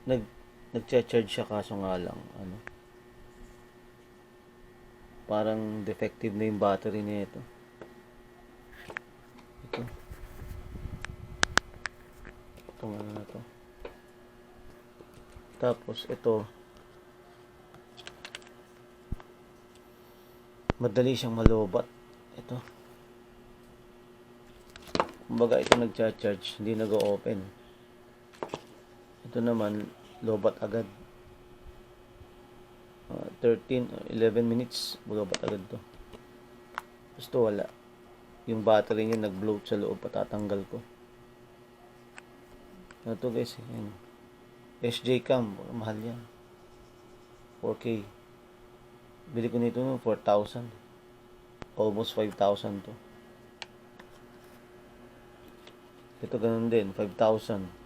nag nagcha-charge siya kaso nga lang ano, parang defective na yung battery nito. Ito. Itong ano na to. Tapos ito, madali siyang malobat. Ito. Kumbaga ito nagcha-charge, hindi nag-o-open. Ito naman, lobat agad. 13, 11 minutes, lobat agad to. Gusto wala. Yung battery niya nag-bloat sa loob, patatanggal ko. Ito guys, yan. SJ Cam, mahal yan. 4K. Bili ko nito no, 4,000. Almost 5,000 to. Ito ganun din, 5,000.